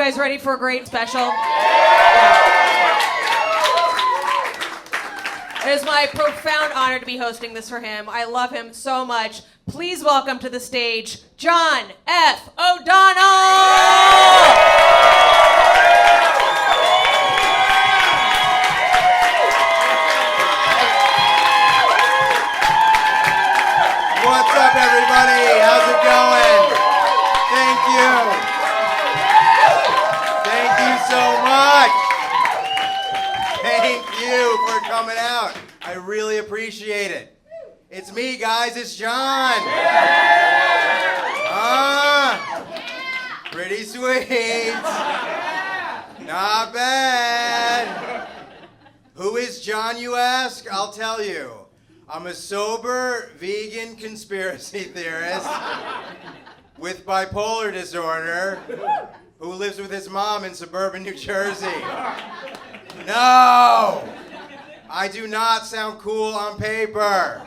guys ready for a great special? It is my profound honor to be hosting this for him. I love him so much. Please welcome to the stage, John F. O'Donnell! What's up, everybody? How's it going? Thank you. Thank you so much. Thank you for coming out. I really appreciate it. It's me, guys. It's John. Pretty sweet. Not bad. Who is John, you ask? I'll tell you. I'm a sober, vegan conspiracy theorist with bipolar disorder who lives with his mom in suburban New Jersey. No! I do not sound cool on paper.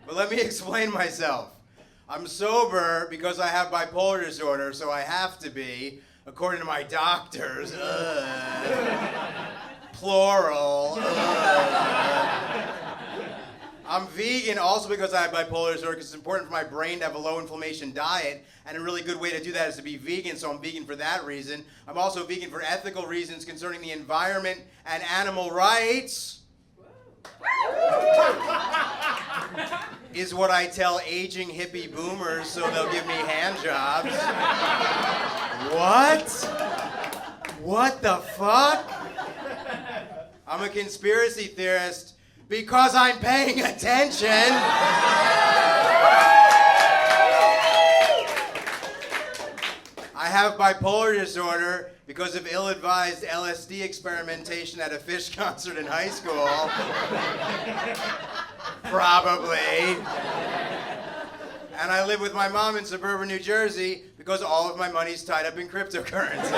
But let me explain myself. I'm sober because I have bipolar disorder, so I have to be, according to my doctors, plural. I'm vegan also because I have bipolar disorder, because it's important for my brain to have a low inflammation diet, and a really good way to do that is to be vegan, so I'm vegan for that reason. I'm also vegan for ethical reasons concerning the environment and animal rights. Is what I tell aging hippie boomers so they'll give me hand jobs. What? What the fuck? I'm a conspiracy theorist because I'm paying attention. I have bipolar disorder because of ill-advised LSD experimentation at a Fish concert in high school. Probably. And I live with my mom in suburban New Jersey because all of my money's tied up in cryptocurrency.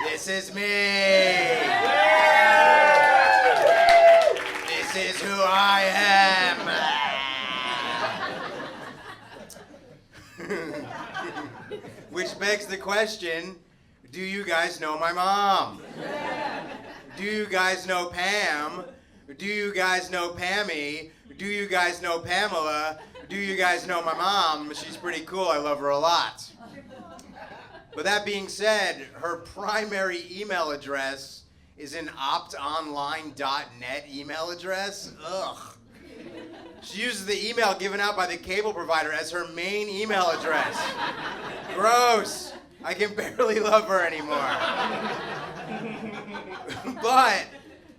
This is me. This is who I am. Which begs the question, do you guys know my mom? Do you guys know Pam? Do you guys know Pammy? Do you guys know Pamela? Do you guys know my mom? She's pretty cool. I love her a lot. But that being said, her primary email address is an optonline.net email address. Ugh. She uses the email given out by the cable provider as her main email address. Gross. I can barely love her anymore. But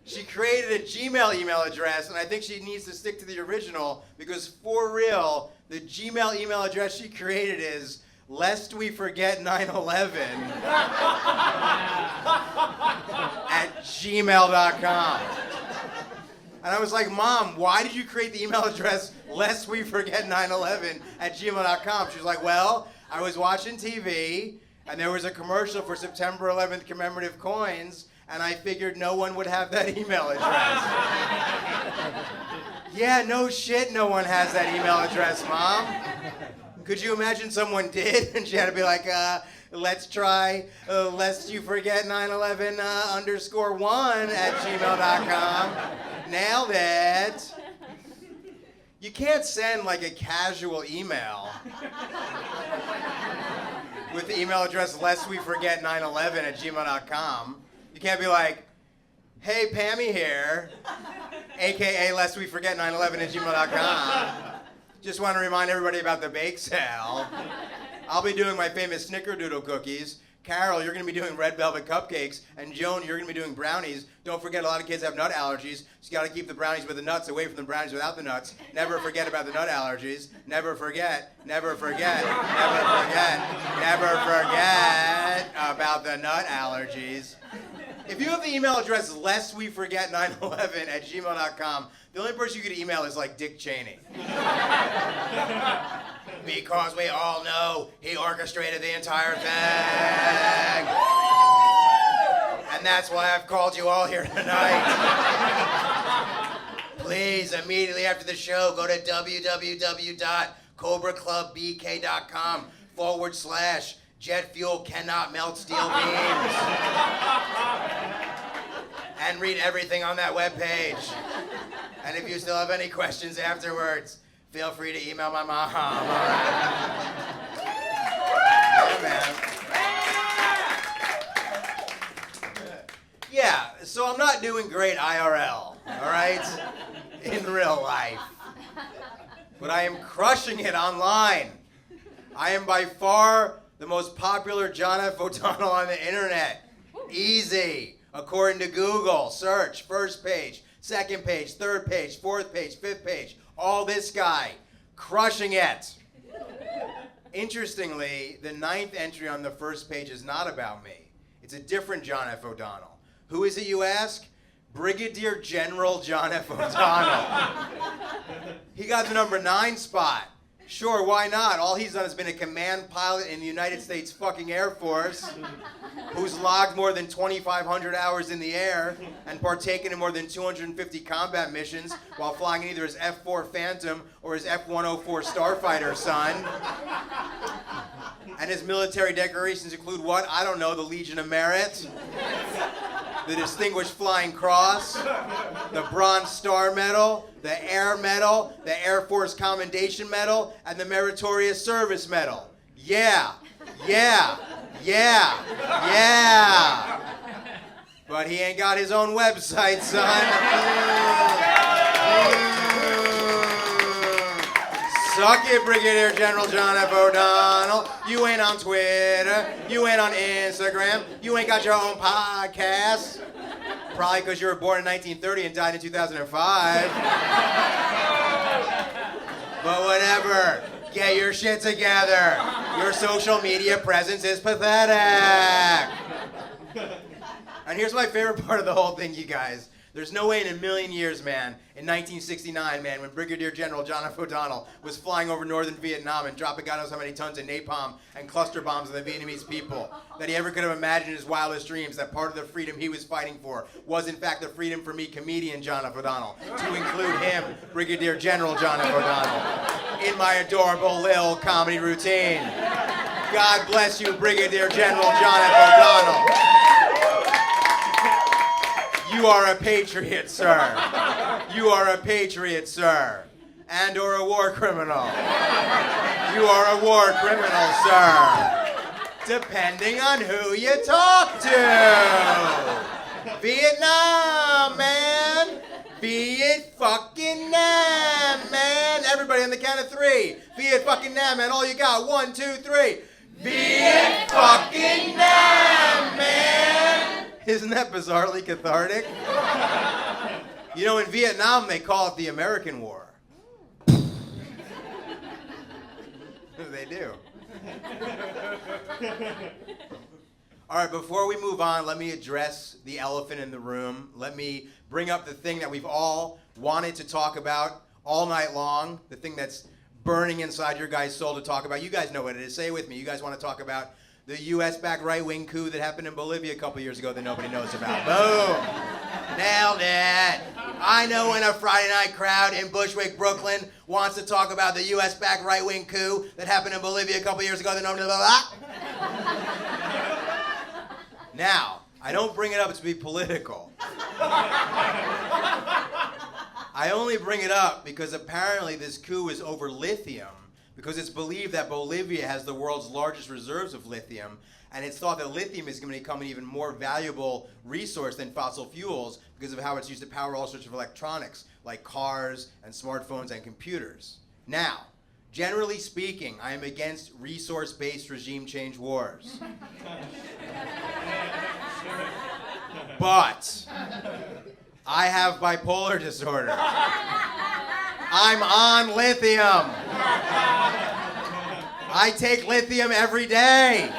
she created a Gmail email address, and I think she needs to stick to the original, because for real, the Gmail email address she created is lest we forget 9/11 at gmail.com. And I was like, Mom, why did you create the email address lest we forget 9/11 at gmail.com? She was like, well, I was watching TV, and there was a commercial for September 11th commemorative coins, and I figured no one would have that email address. Yeah, no shit, no one has that email address, Mom. Could you imagine someone did, and she had to be like, let's try lest you forget 9/11 _1 at gmail.com. Nailed it. You can't send like a casual email with the email address lest we forget 9/11 at gmail.com. You can't be like, hey, Pammy here, aka lest we forget 9/11 at gmail.com. Just want to remind everybody about the bake sale. I'll be doing my famous snickerdoodle cookies. Carol, you're going to be doing red velvet cupcakes. And Joan, you're going to be doing brownies. Don't forget, a lot of kids have nut allergies, so you got to keep the brownies with the nuts away from the brownies without the nuts. Never forget about the nut allergies. Never forget, never forget, never forget, never forget about the nut allergies. If you have the email address lest we forget 9/11 at gmail.com, the only person you could email is like Dick Cheney. Because we all know he orchestrated the entire thing. And that's why I've called you all here tonight. Please, immediately after the show, go to www.cobraclubbk.com jet fuel cannot melt steel beams. And read everything on that webpage. And if you still have any questions afterwards, feel free to email my mom. All right? Yeah, man. Yeah, so I'm not doing great IRL, all right? In real life. But I am crushing it online. I am by far the most popular John F. O'Donnell on the internet. Easy. According to Google, search, first page, second page, third page, fourth page, fifth page. All this guy. Crushing it. Interestingly, the 9th entry on the first page is not about me. It's a different John F. O'Donnell. Who is it, you ask? Brigadier General John F. O'Donnell. He got the number 9 spot. Sure, why not? All he's done is been a command pilot in the United States fucking Air Force, who's logged more than 2,500 hours in the air and partaken in more than 250 combat missions while flying in either his F-4 Phantom or his F-104 Starfighter, son. And his military decorations include what? I don't know, the Legion of Merit, the Distinguished Flying Cross, the Bronze Star Medal, the Air Medal, the Air Force Commendation Medal, and the Meritorious Service Medal. Yeah, yeah, yeah, yeah. But he ain't got his own website, son. Suck it, Brigadier General John F. O'Donnell. You ain't on Twitter. You ain't on Instagram. You ain't got your own podcast. Probably because you were born in 1930 and died in 2005. But whatever. Get your shit together. Your social media presence is pathetic. And here's my favorite part of the whole thing, you guys. There's no way in a million years, man, in 1969, man, when Brigadier General John F. O'Donnell was flying over northern Vietnam and dropping God knows how many tons of napalm and cluster bombs on the Vietnamese people, that he ever could have imagined in his wildest dreams that part of the freedom he was fighting for was, in fact, the freedom for me, comedian John F. O'Donnell, to include him, Brigadier General John F. O'Donnell, in my adorable little comedy routine. God bless you, Brigadier General John F. O'Donnell. You are a patriot, sir. You are a patriot, sir. And or a war criminal. You are a war criminal, sir. Depending on who you talk to. Vietnam, man. Viet fucking Nam, man. Everybody on the count of 3. Viet fucking Nam, man. All you got. 1, 2, 3. Viet fucking Nam, man. Isn't that bizarrely cathartic? You know, in Vietnam, they call it the American War. They do. All right, before we move on, let me address the elephant in the room. Let me bring up the thing that we've all wanted to talk about all night long, the thing that's burning inside your guys' soul to talk about. You guys know what it is. Say it with me. You guys want to talk about the US-backed right-wing coup that happened in Bolivia a couple years ago that nobody knows about. Boom! Nailed it! I know when a Friday night crowd in Bushwick, Brooklyn wants to talk about the US-backed right-wing coup that happened in Bolivia a couple years ago that nobody knows about. Now, I don't bring it up to be political. I only bring it up because apparently this coup is over lithium, because it's believed that Bolivia has the world's largest reserves of lithium, and it's thought that lithium is going to become an even more valuable resource than fossil fuels because of how it's used to power all sorts of electronics, like cars and smartphones and computers. Now, generally speaking, I am against resource-based regime change wars. But I have bipolar disorder. I'm on lithium. I take lithium every day.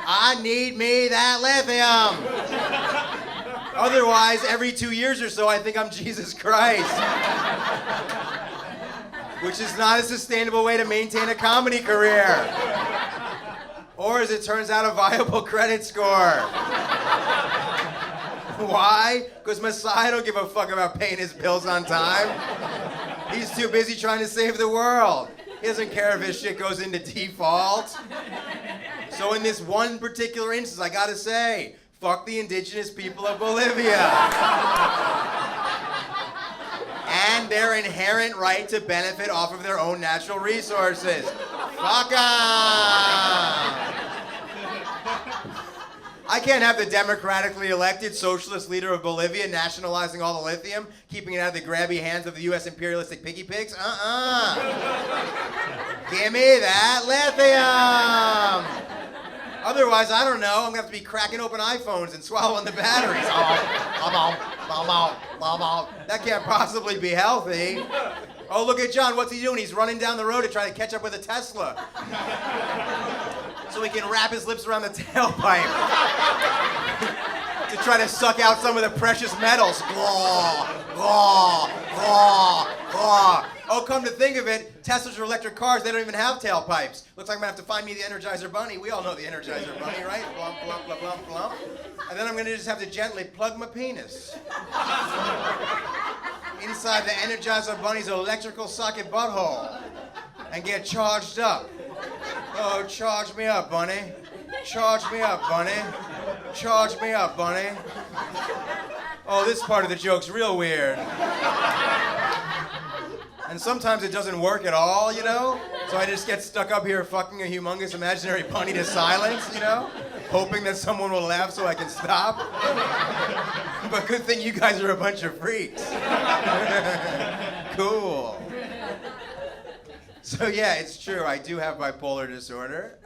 I need me that lithium. Otherwise, every 2 years or so, I think I'm Jesus Christ. Which is not a sustainable way to maintain a comedy career. Or, as it turns out, a viable credit score. Why? Because Messiah don't give a fuck about paying his bills on time. He's too busy trying to save the world. He doesn't care if his shit goes into default. So in this one particular instance, I gotta say, fuck the indigenous people of Bolivia. And their inherent right to benefit off of their own natural resources. Fuck 'em! I can't have the democratically elected socialist leader of Bolivia nationalizing all the lithium, keeping it out of the grabby hands of the U.S. imperialistic piggy pigs. Give me that lithium! Otherwise, I don't know, I'm gonna have to be cracking open iPhones and swallowing the batteries. That can't possibly be healthy. Oh, look at John, what's he doing? He's running down the road to try to catch up with a Tesla. So he can wrap his lips around the tailpipe to try to suck out some of the precious metals. Oh, come to think of it, Teslas are electric cars, they don't even have tailpipes. Looks like I'm gonna have to find me the Energizer Bunny. We all know the Energizer Bunny, right? Blump, blump, blump, blump, blump. And then I'm gonna just have to gently plug my penis inside the Energizer Bunny's electrical socket butthole and get charged up. Oh, charge me up, bunny. Charge me up, bunny. Charge me up, bunny. Oh, this part of the joke's real weird. And sometimes it doesn't work at all, you know? So I just get stuck up here fucking a humongous imaginary bunny to silence, you know? Hoping that someone will laugh so I can stop. But good thing you guys are a bunch of freaks. Cool. So yeah, it's true. I do have bipolar disorder.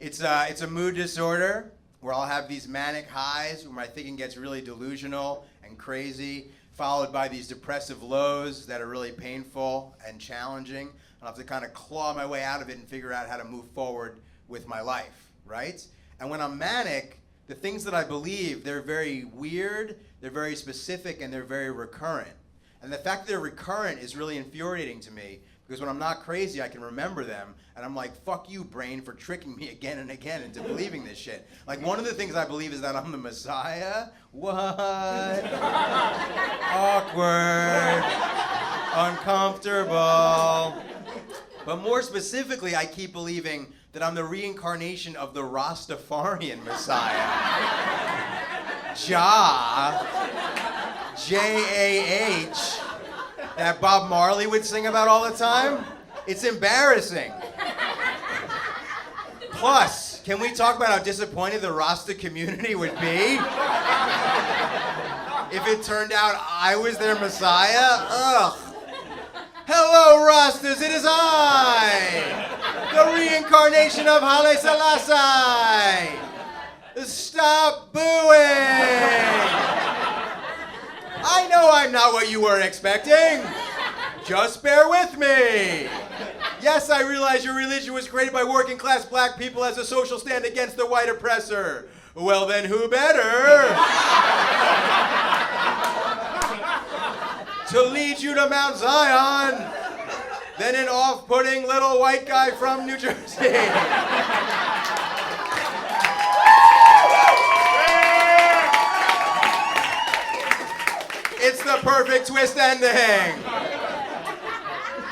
It's a mood disorder where I'll have these manic highs where my thinking gets really delusional and crazy, followed by these depressive lows that are really painful and challenging. I'll have to kind of claw my way out of it and figure out how to move forward with my life, right? And when I'm manic, the things that I believe, they're very weird, they're very specific, and they're very recurrent. And the fact that they're recurrent is really infuriating to me, because when I'm not crazy, I can remember them, and I'm like, fuck you, brain, for tricking me again and again into believing this shit. Like, one of the things I believe is that I'm the Messiah. What? Awkward. Uncomfortable. But more specifically, I keep believing that I'm the reincarnation of the Rastafarian Messiah. Jah. J-A-H. That Bob Marley would sing about all the time? It's embarrassing. Plus, can we talk about how disappointed the Rasta community would be if it turned out I was their Messiah? Ugh. Hello, Rastas, it is I, the reincarnation of Haile Selassie. Stop booing! I know I'm not what you were expecting. Just bear with me. Yes, I realize your religion was created by working class black people as a social stand against the white oppressor. Well then, who better to lead you to Mount Zion than an off-putting little white guy from New Jersey? It's the perfect twist ending.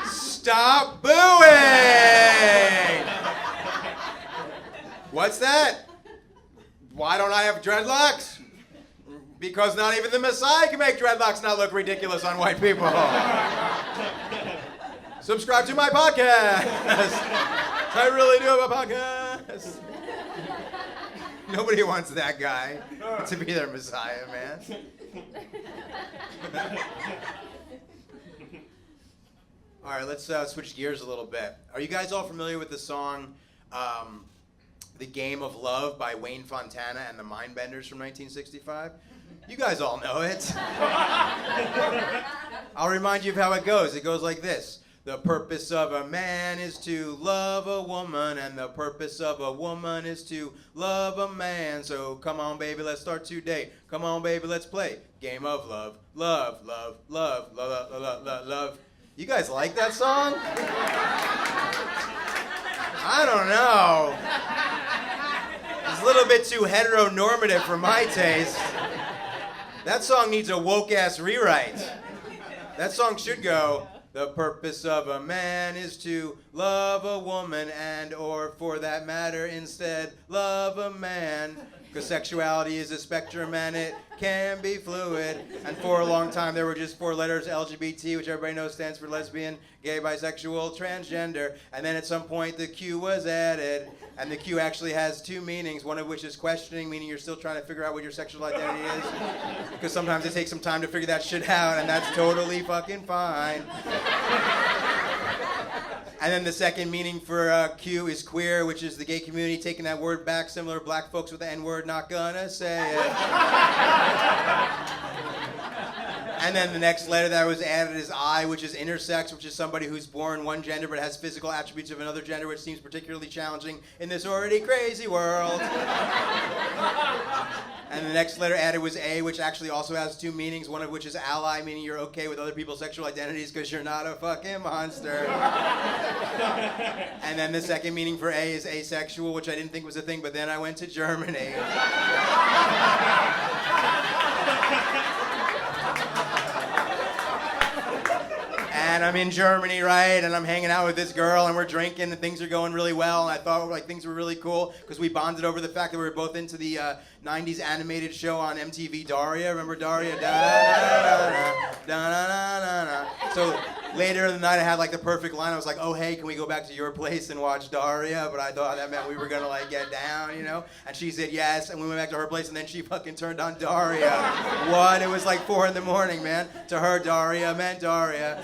Stop booing! What's that? Why don't I have dreadlocks? Because not even the Messiah can make dreadlocks not look ridiculous on white people. Subscribe to my podcast. I really do have a podcast. Nobody wants that guy to be their Messiah, man. All right, let's switch gears a little bit. Are you guys all familiar with the song The Game of Love by Wayne Fontana and the Mindbenders from 1965? You guys all know it. I'll remind you of how it goes. It goes like this. The purpose of a man is to love a woman, and the purpose of a woman is to love a man. So come on, baby, let's start today. Come on, baby, let's play. Game of love, love, love, love, love, love, love, love, love. You guys like that song? I don't know. It's a little bit too heteronormative for my taste. That song needs a woke-ass rewrite. That song should go, The purpose of a man is to love a woman and, or for that matter, instead, love a man. Because sexuality is a spectrum and it can be fluid. And for a long time there were just 4 letters, LGBT, which everybody knows stands for lesbian, gay, bisexual, transgender. And then at some point the Q was added. And the Q actually has 2 meanings, one of which is questioning, meaning you're still trying to figure out what your sexual identity is. Because sometimes it takes some time to figure that shit out, and that's totally fucking fine. And then the second meaning for Q is queer, which is the gay community taking that word back, similar to black folks with the N-word, not gonna say it. And then the next letter that was added is I, which is intersex, which is somebody who's born one gender but has physical attributes of another gender, which seems particularly challenging in this already crazy world. And the next letter added was A, which actually also has 2 meanings, one of which is ally, meaning you're okay with other people's sexual identities because you're not a fucking monster. And then the second meaning for A is asexual, which I didn't think was a thing, but then I went to Germany. And I'm in Germany, right? And I'm hanging out with this girl, and we're drinking, and things are going really well. And I thought like things were really cool because we bonded over the fact that we were both into the '90s animated show on MTV, Daria. Remember Daria? So later in the night, I had like the perfect line. I was like, "Oh hey, can we go back to your place and watch Daria?" But I thought that meant we were gonna like get down, you know? And she said yes, and we went back to her place, and then she fucking turned on Daria. What? It was like 4 a.m, man. To her, Daria meant Daria.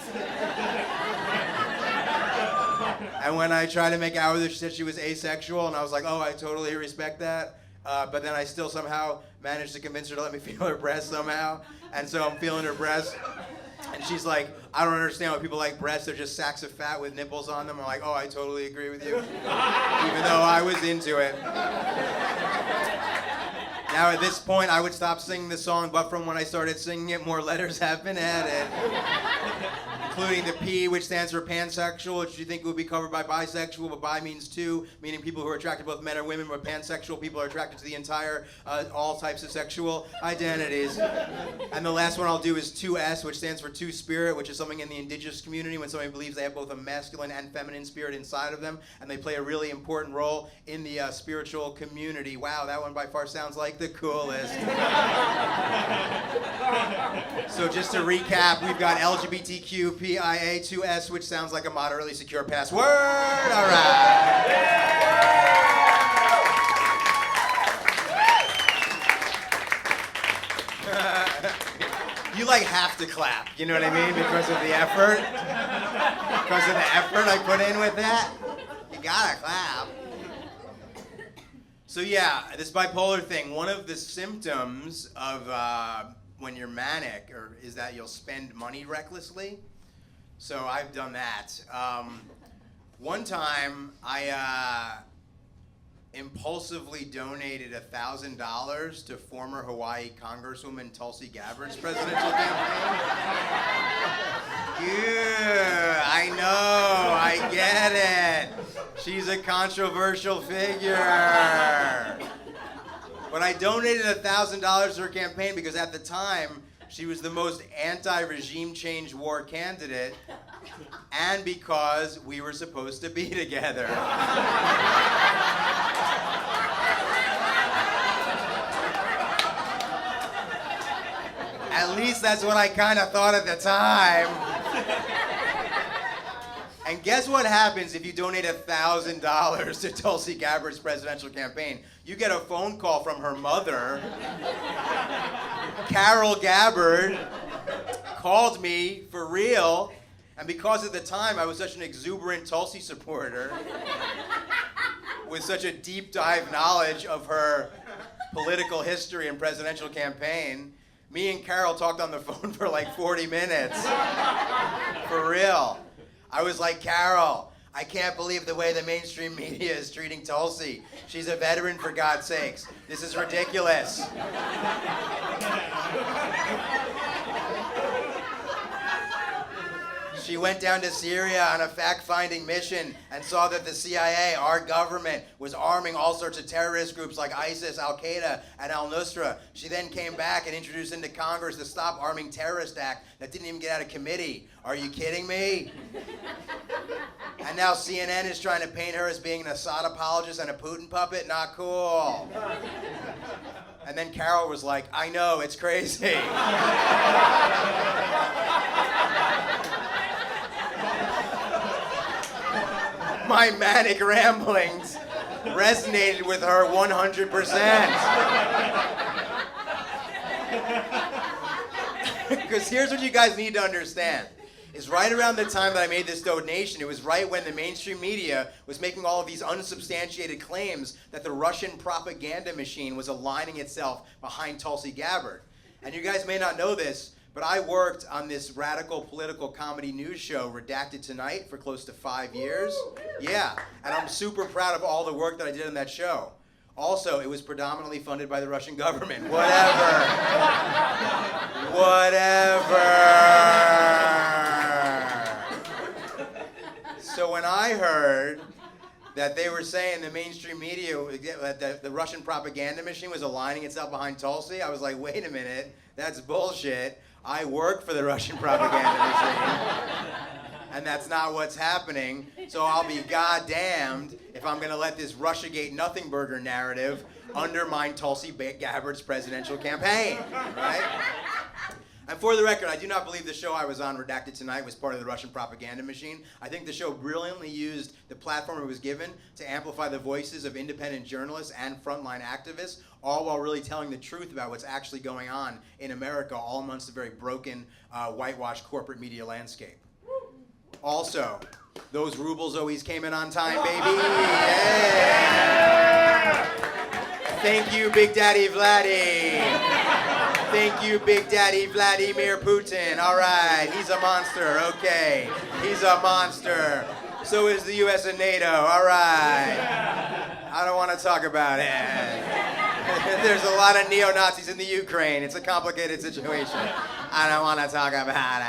And when I tried to make out with her, she said she was asexual, and I was like, oh, I totally respect that. But then I still somehow managed to convince her to let me feel her breast somehow. And so I'm feeling her breast. And she's like, I don't understand why people like breasts. They're just sacks of fat with nipples on them. I'm like, oh, I totally agree with you. Even though I was into it. Now at this point, I would stop singing the song, but from when I started singing it, more letters have been added. Including the P, which stands for pansexual, which you think would be covered by bisexual, but bi means 2, meaning people who are attracted to both men and women, but pansexual people are attracted to the entire, all types of sexual identities. And the last one I'll do is 2S, which stands for two-spirit, which is something in the indigenous community when somebody believes they have both a masculine and feminine spirit inside of them, and they play a really important role in the spiritual community. Wow, that one by far sounds like the coolest. So just to recap, we've got LGBTQ, PIA, 2S, which sounds like a moderately secure password. All right. You like have to clap, you know what I mean? Because of the effort. Because of the effort I put in with that. You gotta clap. So yeah, this bipolar thing, one of the symptoms of when you're manic is that you'll spend money recklessly. So I've done that. One time I impulsively donated $1,000 to former Hawaii Congresswoman Tulsi Gabbard's presidential campaign. Yeah, I know, I get it. She's a controversial figure. But I donated $1,000 to her campaign because at the time, she was the most anti-regime change war candidate, and because we were supposed to be together. At least that's what I kind of thought at the time. And guess what happens if you donate $1,000 to Tulsi Gabbard's presidential campaign? You get a phone call from her mother. Carol Gabbard called me for real, and because at the time I was such an exuberant Tulsi supporter with such a deep dive knowledge of her political history and presidential campaign, me and Carol talked on the phone for like 40 minutes. For real. I was like, Carol, I can't believe the way the mainstream media is treating Tulsi. She's a veteran, for God's sakes. This is ridiculous. She went down to Syria on a fact-finding mission and saw that the CIA, our government, was arming all sorts of terrorist groups like ISIS, Al-Qaeda, and Al-Nusra. She then came back and introduced into Congress the Stop Arming Terrorists Act that didn't even get out of committee. Are you kidding me? And now CNN is trying to paint her as being an Assad apologist and a Putin puppet? Not cool. And then Carol was like, I know, it's crazy. My manic ramblings resonated with her 100%. Because here's what you guys need to understand. Is right around the time that I made this donation, it was right when the mainstream media was making all of these unsubstantiated claims that the Russian propaganda machine was aligning itself behind Tulsi Gabbard. And you guys may not know this, but I worked on this radical political comedy news show, Redacted Tonight, for close to 5 years. Yeah, and I'm super proud of all the work that I did on that show. Also, it was predominantly funded by the Russian government. Whatever. So when I heard that they were saying the mainstream media, that the Russian propaganda machine was aligning itself behind Tulsi, I was like, wait a minute, that's bullshit. I work for the Russian propaganda machine, and that's not what's happening, so I'll be goddamned if I'm gonna let this Russiagate nothing burger narrative undermine Tulsi Gabbard's presidential campaign, right? And for the record, I do not believe the show I was on, Redacted Tonight, was part of the Russian propaganda machine. I think the show brilliantly used the platform it was given to amplify the voices of independent journalists and frontline activists, all while really telling the truth about what's actually going on in America, all amongst a very broken, whitewashed corporate media landscape. Also, those rubles always came in on time, baby. Yeah. Thank you, Big Daddy Vladdy. Thank you, Big Daddy Vladimir Putin. All right, he's a monster. Okay, he's a monster. So is the U.S. and NATO. All right. I don't want to talk about it. There's a lot of neo-Nazis in the Ukraine. It's a complicated situation. I don't want to talk about it.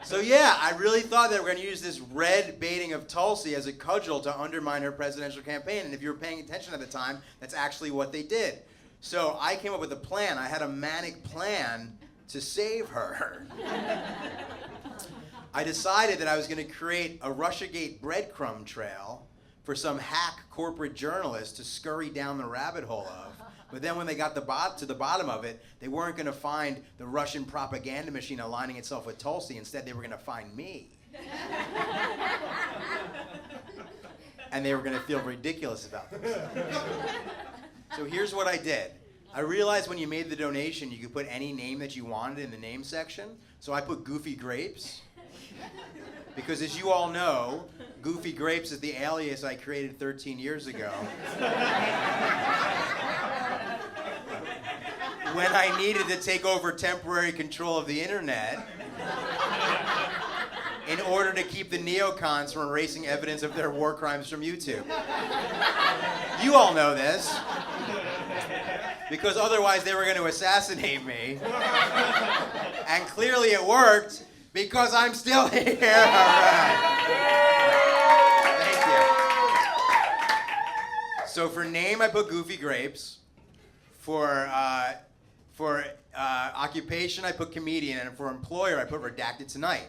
So yeah, I really thought that we're going to use this red baiting of Tulsi as a cudgel to undermine her presidential campaign. And if you were paying attention at the time, that's actually what they did. So I came up with a plan. I had a manic plan to save her. I decided that I was going to create a Russiagate breadcrumb trail for some hack corporate journalist to scurry down the rabbit hole of. But then when they got to the bottom of it, they weren't going to find the Russian propaganda machine aligning itself with Tulsi. Instead, they were going to find me. And they were going to feel ridiculous about themselves. So here's what I did. I realized when you made the donation, you could put any name that you wanted in the name section. So I put Goofy Grapes. Because as you all know, Goofy Grapes is the alias I created 13 years ago. When I needed to take over temporary control of the internet in order to keep the neocons from erasing evidence of their war crimes from YouTube. You all know this. Because otherwise they were going to assassinate me. And clearly it worked because I'm still here. All right. Thank you. So for name, I put Goofy Grapes. For occupation, I put comedian. And for employer, I put Redacted Tonight.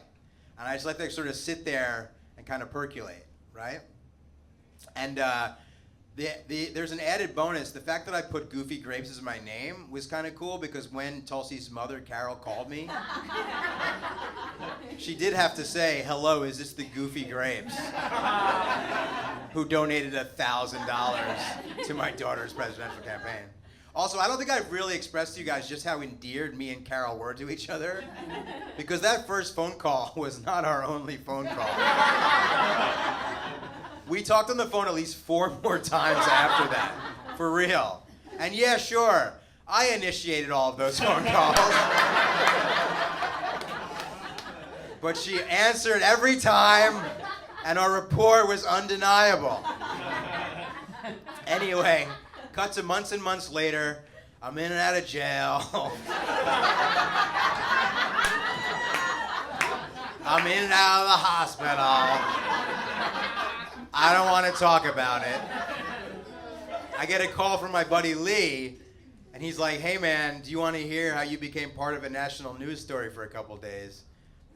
And I just let that sort of sit there and kind of percolate, right? And there's an added bonus. The fact that I put Goofy Grapes as my name was kind of cool because when Tulsi's mother, Carol, called me, she did have to say, hello, is this the Goofy Grapes? Who donated $1,000 to my daughter's presidential campaign. Also, I don't think I've really expressed to you guys just how endeared me and Carol were to each other. Because that first phone call was not our only phone call. We talked on the phone at least 4 more times after that. For real. And yeah, sure, I initiated all of those phone calls. But she answered every time, and our rapport was undeniable. Anyway, cut to months and months later, I'm in and out of jail. I'm in and out of the hospital. I don't want to talk about it. I get a call from my buddy Lee, and he's like, hey man, do you want to hear how you became part of a national news story for a couple days?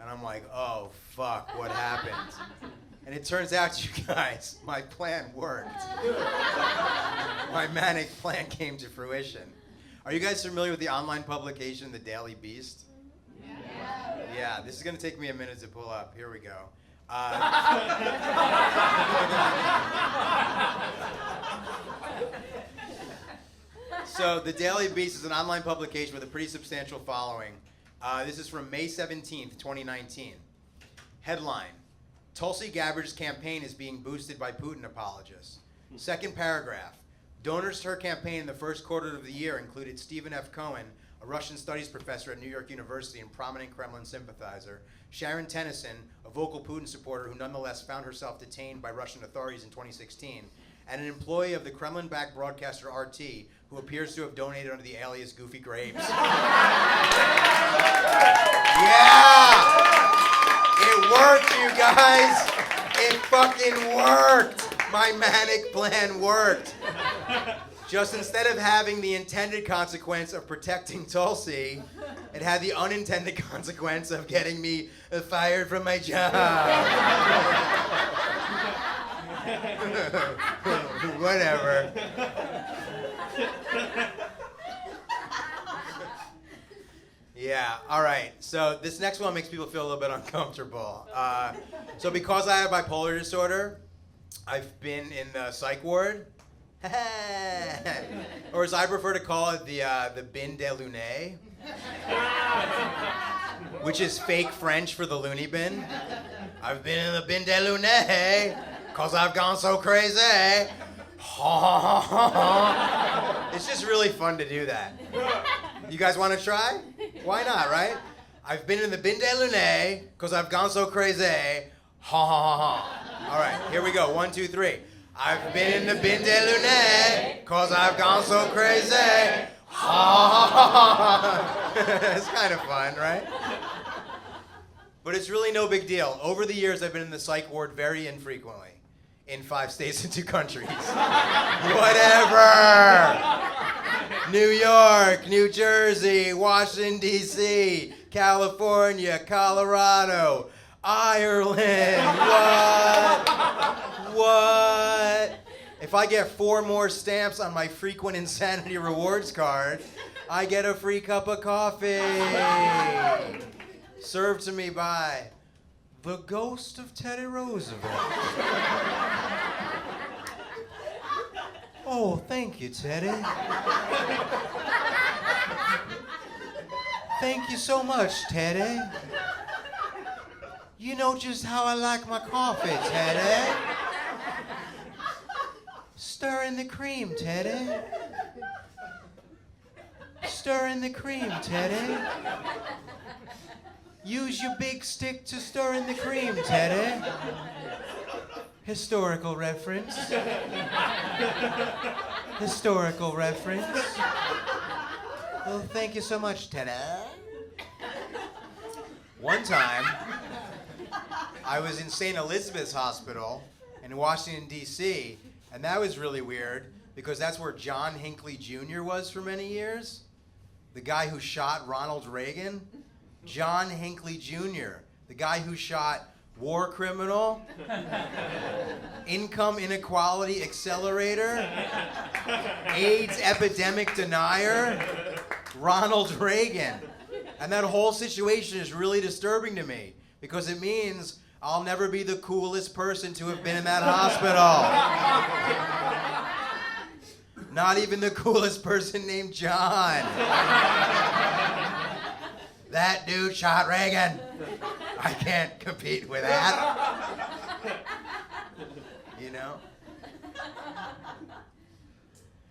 And I'm like, oh fuck, what happened? And it turns out, you guys, my plan worked. My manic plan came to fruition. Are you guys familiar with the online publication, The Daily Beast? Yeah, this is going to take me a minute to pull up. Here we go. So The Daily Beast is an online publication with a pretty substantial following. This is from May 17th, 2019. Headline: Tulsi Gabbard's campaign is being boosted by Putin apologists. Second paragraph: donors to her campaign in the first quarter of the year included Stephen F. Cohen, a Russian studies professor at New York University and prominent Kremlin sympathizer; Sharon Tennyson, a vocal Putin supporter who nonetheless found herself detained by Russian authorities in 2016; and an employee of the Kremlin-backed broadcaster RT, who appears to have donated under the alias Goofy Grapes. Yeah! It worked, you guys! It fucking worked! My manic plan worked. Just instead of having the intended consequence of protecting Tulsi, it had the unintended consequence of getting me fired from my job. Whatever. Yeah, all right. So this next one makes people feel a little bit uncomfortable. So because I have bipolar disorder, I've been in the psych ward. Or as I prefer to call it, the bin de luné, which is fake French for the loony bin. I've been in the bin de luné because I've gone so crazy. It's just really fun to do that. You guys want to try? Why not, right? I've been in the bin de luné because I've gone so crazy. All right, here we go. 1, 2, 3. I've been in the bin de luné because I've gone so crazy. It's kind of fun, right? But it's really no big deal. Over the years, I've been in the psych ward very infrequently. In 5 states and 2 countries. Whatever! New York, New Jersey, Washington, D.C., California, Colorado, Ireland. What? If I get 4 more stamps on my frequent insanity rewards card, I get a free cup of coffee. Served to me by the ghost of Teddy Roosevelt. Oh, thank you, Teddy. Thank you so much, Teddy. You know just how I like my coffee, Teddy. Stir in the cream, Teddy. Stir in the cream, Teddy. Use your big stick to stir in the cream, Teddy. Historical reference. Historical reference. Well, thank you so much, Teddy. One time, I was in St. Elizabeth's Hospital in Washington, D.C., and that was really weird because that's where John Hinckley Jr. was for many years. The guy who shot Ronald Reagan. John Hinckley Jr., the guy who shot war criminal, income inequality accelerator, AIDS epidemic denier, Ronald Reagan. And that whole situation is really disturbing to me because it means I'll never be the coolest person to have been in that hospital. Not even the coolest person named John. That dude shot Reagan. I can't compete with that. You know?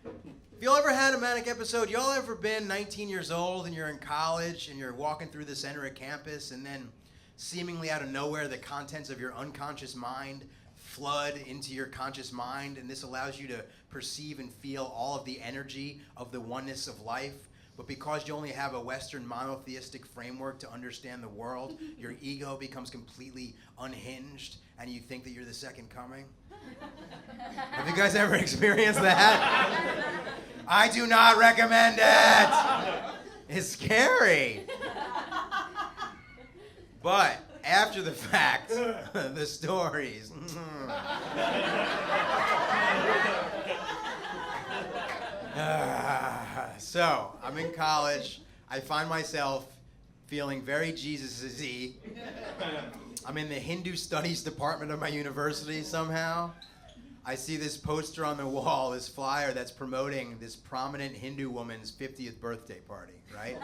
Have y'all ever had a manic episode? Y'all ever been 19 years old and you're in college and you're walking through the center of campus and then seemingly out of nowhere the contents of your unconscious mind flood into your conscious mind, and this allows you to perceive and feel all of the energy of the oneness of life but because you only have a Western monotheistic framework to understand the world, your ego becomes completely unhinged and you think that you're the second coming? Have you guys ever experienced that? I do not recommend it. It's scary. But after the fact, the stories. So, I'm in college. I find myself feeling very Jesus-y. I'm in the Hindu Studies department of my university somehow. I see this poster on the wall, this flyer that's promoting this prominent Hindu woman's 50th birthday party, right?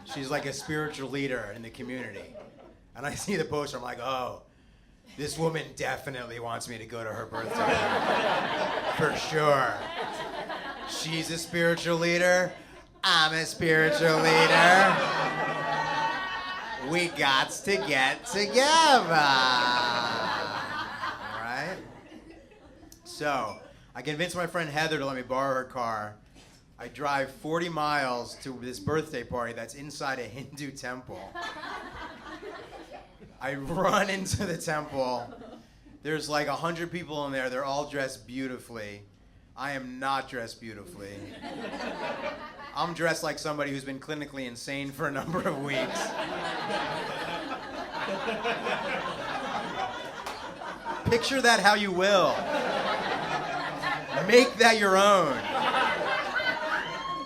She's like a spiritual leader in the community. And I see the poster, I'm like, oh, this woman definitely wants me to go to her birthday party. For sure. She's a spiritual leader. I'm a spiritual leader. We got to get together. All right? So, I convinced my friend Heather to let me borrow her car. I drive 40 miles to this birthday party that's inside a Hindu temple. I run into the temple. There's like 100 people in there. They're all dressed beautifully. I am not dressed beautifully. I'm dressed like somebody who's been clinically insane for a number of weeks. Picture that how you will. Make that your own.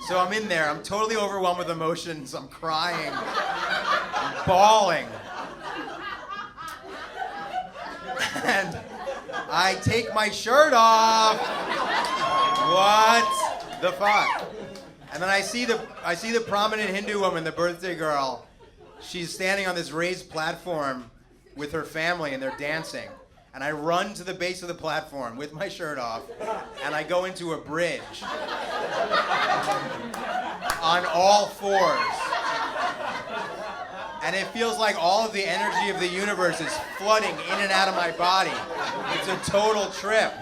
So I'm in there. I'm totally overwhelmed with emotions. I'm crying. I'm bawling. And I take my shirt off. What the fuck? And then I see the prominent Hindu woman, the birthday girl. She's standing on this raised platform with her family and they're dancing. And I run to the base of the platform with my shirt off and I go into a bridge on all fours. And it feels like all of the energy of the universe is flooding in and out of my body. It's a total trip.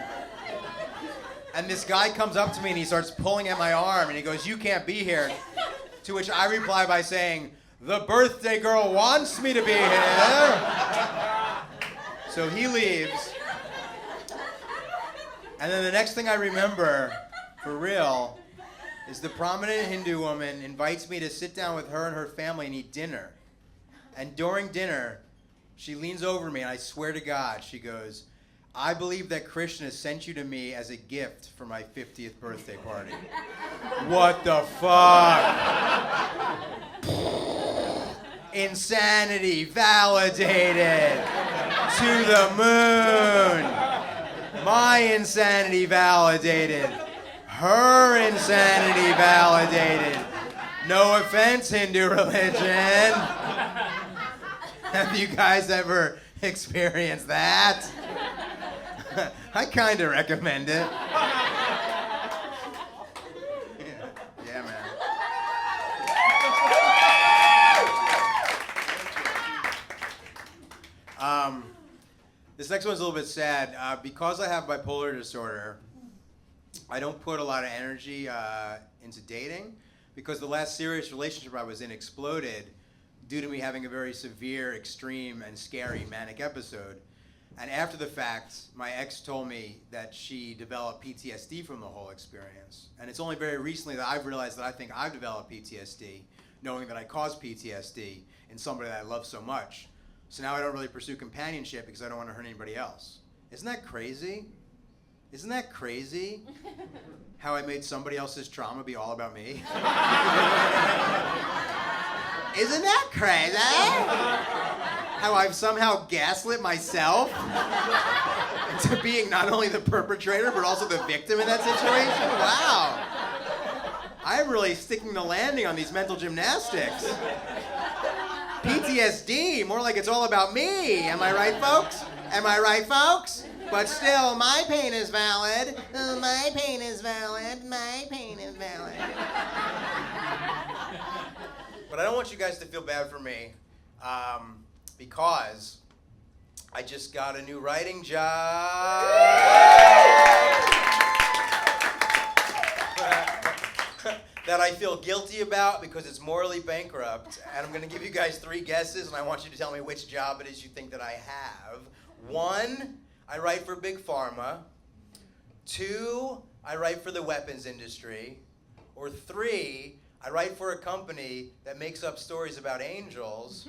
And this guy comes up to me and he starts pulling at my arm and he goes, "You can't be here." To which I reply by saying, "The birthday girl wants me to be here." So he leaves. And then the next thing I remember, for real, is the prominent Hindu woman invites me to sit down with her and her family and eat dinner. And during dinner, she leans over me and I swear to God, she goes, "I believe that Krishna sent you to me as a gift for my 50th birthday party." What the fuck? Insanity validated. To the moon. My insanity validated. Her insanity validated. No offense, Hindu religion. Have you guys ever experienced that? I kind of recommend it. Yeah, man. This next one's a little bit sad. Because I have bipolar disorder, I don't put a lot of energy into dating because the last serious relationship I was in exploded due to me having a very severe, extreme, and scary manic episode. And after the fact, my ex told me that she developed PTSD from the whole experience. And it's only very recently that I've realized that I think I've developed PTSD, knowing that I caused PTSD in somebody that I love so much. So now I don't really pursue companionship because I don't want to hurt anybody else. Isn't that crazy? Isn't that crazy? How I made somebody else's trauma be all about me? Isn't that crazy? How I've somehow gaslit myself into being not only the perpetrator, but also the victim in that situation? Wow. I'm really sticking the landing on these mental gymnastics. PTSD, more like it's all about me. Am I right, folks? Am I right, folks? But still, my pain is valid. Oh, my pain is valid. My pain is valid. But I don't want you guys to feel bad for me, because I just got a new writing job. that I feel guilty about because it's morally bankrupt. And I'm going to give you guys 3 guesses, and I want you to tell me which job it is you think that I have. 1, I write for Big Pharma. 2, I write for the weapons industry. Or 3, I write for a company that makes up stories about angels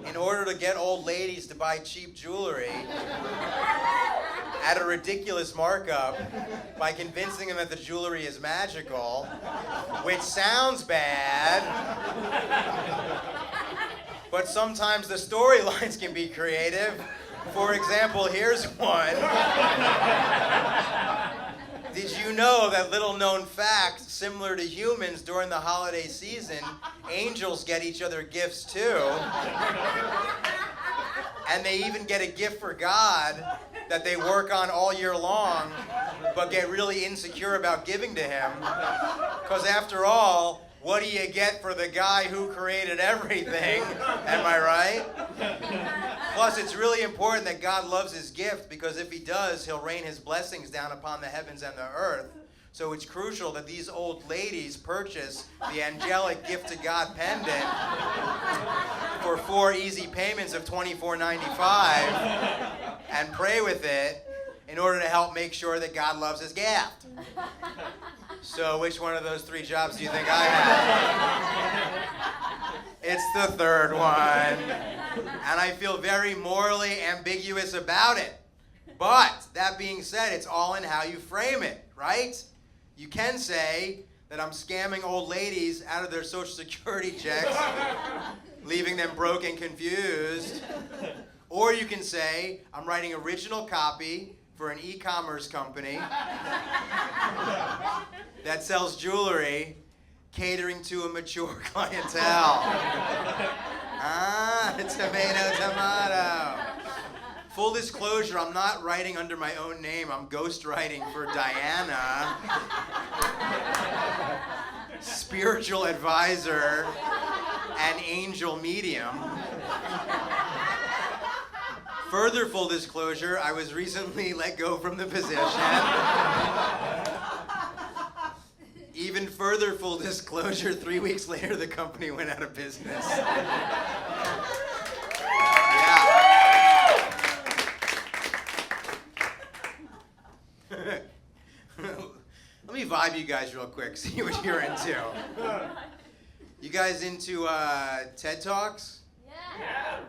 in order to get old ladies to buy cheap jewelry at a ridiculous markup by convincing them that the jewelry is magical, which sounds bad, but sometimes the storylines can be creative. For example, here's one. Did you know that little known fact, similar to humans during the holiday season, angels get each other gifts too? And they even get a gift for God that they work on all year long, but get really insecure about giving to him. Because after all, what do you get for the guy who created everything? Am I right? Plus, it's really important that God loves his gift, because if he does, he'll rain his blessings down upon the heavens and the earth. So it's crucial that these old ladies purchase the angelic gift to God pendant for 4 easy payments of $24.95 and pray with it in order to help make sure that God loves his gift. So which one of those 3 jobs do you think I have? It's the 3rd one. And I feel very morally ambiguous about it. But that being said, it's all in how you frame it, right? You can say that I'm scamming old ladies out of their Social Security checks, leaving them broke and confused. Or you can say I'm writing original copy for an e-commerce company that sells jewelry, catering to a mature clientele. Tomato. Full disclosure, I'm not writing under my own name. I'm ghostwriting for Diana, spiritual advisor and angel medium. Further full disclosure, I was recently let go from the position. Even further full disclosure, 3 weeks later, the company went out of business. Let me vibe you guys real quick, see what you're into. You guys into TED Talks? Yeah.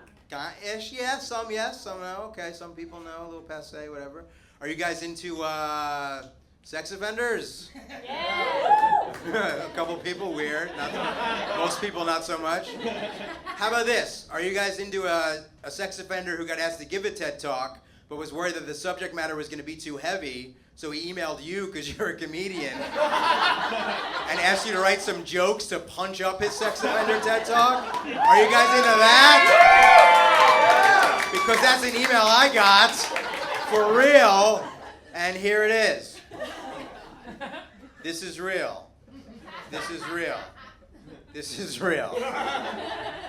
Ish, yeah, some no. Okay, some people know, a little passe, whatever. Are you guys into sex offenders? Yeah. A couple people, weird. Most people, not so much. How about this? Are you guys into a sex offender who got asked to give a TED Talk, but was worried that the subject matter was going to be too heavy, so he emailed you, because you're a comedian, and asked you to write some jokes to punch up his sex offender TED Talk? Are you guys into that? Because that's an email I got, for real, and here it is. This is real. This is real. This is real.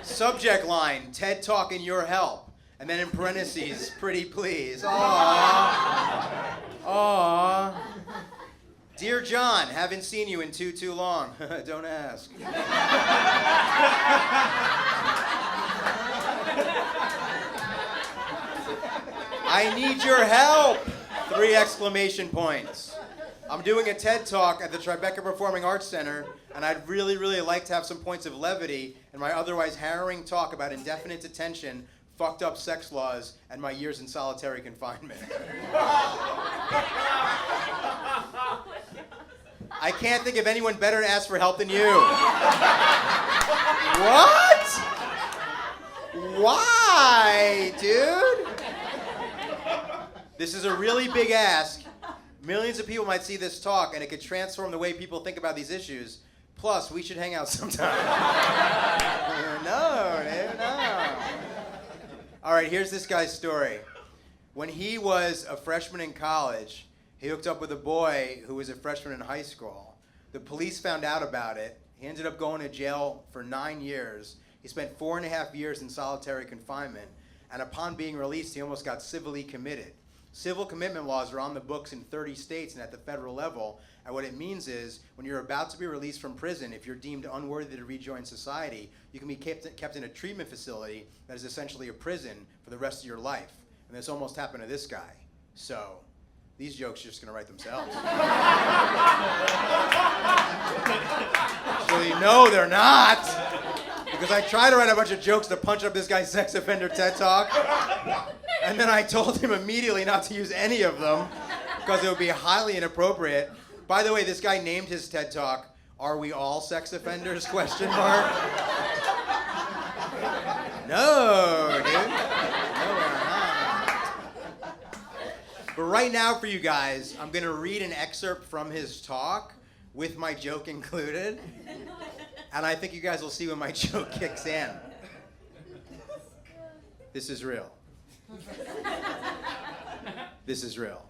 Subject line, TED Talk and your help. And then in parentheses, pretty please. Aww. Aww. Dear John, haven't seen you in too long. Don't ask. I need your help! 3 exclamation points. I'm doing a TED Talk at the Tribeca Performing Arts Center, and I'd really, really like to have some points of levity in my otherwise harrowing talk about indefinite detention, fucked up sex laws, and my years in solitary confinement. I can't think of anyone better to ask for help than you. What? Why, dude? This is a really big ask. Millions of people might see this talk, and it could transform the way people think about these issues. Plus, we should hang out sometime. No, dude, no. All right, here's this guy's story. When he was a freshman in college, he hooked up with a boy who was a freshman in high school. The police found out about it. He ended up going to jail for 9 years. He spent 4.5 years in solitary confinement. And upon being released, he almost got civilly committed. Civil commitment laws are on the books in 30 states and at the federal level. And what it means is when you're about to be released from prison, if you're deemed unworthy to rejoin society, you can be kept in a treatment facility that is essentially a prison for the rest of your life. And this almost happened to this guy. So these jokes are just going to write themselves. Actually, no, they're not. Because I tried to write a bunch of jokes to punch up this guy's sex offender TED Talk. And then I told him immediately not to use any of them because it would be highly inappropriate. By the way, this guy named his TED Talk, "Are We All Sex Offenders?" question mark. No, dude. No, we're not. But right now for you guys, I'm going to read an excerpt from his talk with my joke included. And I think you guys will see when my joke kicks in. This is real. This is real.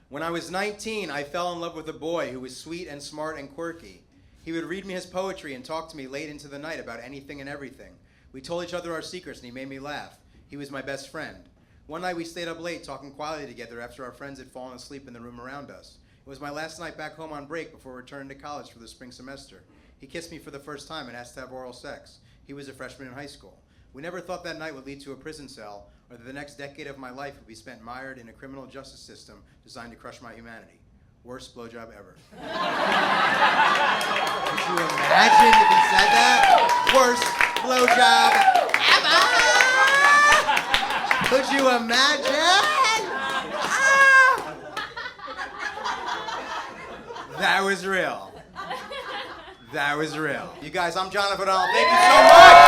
When I was 19, I fell in love with a boy who was sweet and smart and quirky. He would read me his poetry and talk to me late into the night about anything and everything. We told each other our secrets and he made me laugh. He was my best friend. One night we stayed up late talking quietly together after our friends had fallen asleep in the room around us. It was my last night back home on break before returning to college for the spring semester. He kissed me for the first time and asked to have oral sex. He was a freshman in high school. We never thought that night would lead to a prison cell, or that the next decade of my life would be spent mired in a criminal justice system designed to crush my humanity. Worst blowjob ever. Could you imagine if he said that? Worst blowjob ever! Could you imagine? That was real. That was real. You guys, I'm Jonathan Allan. Thank you so much.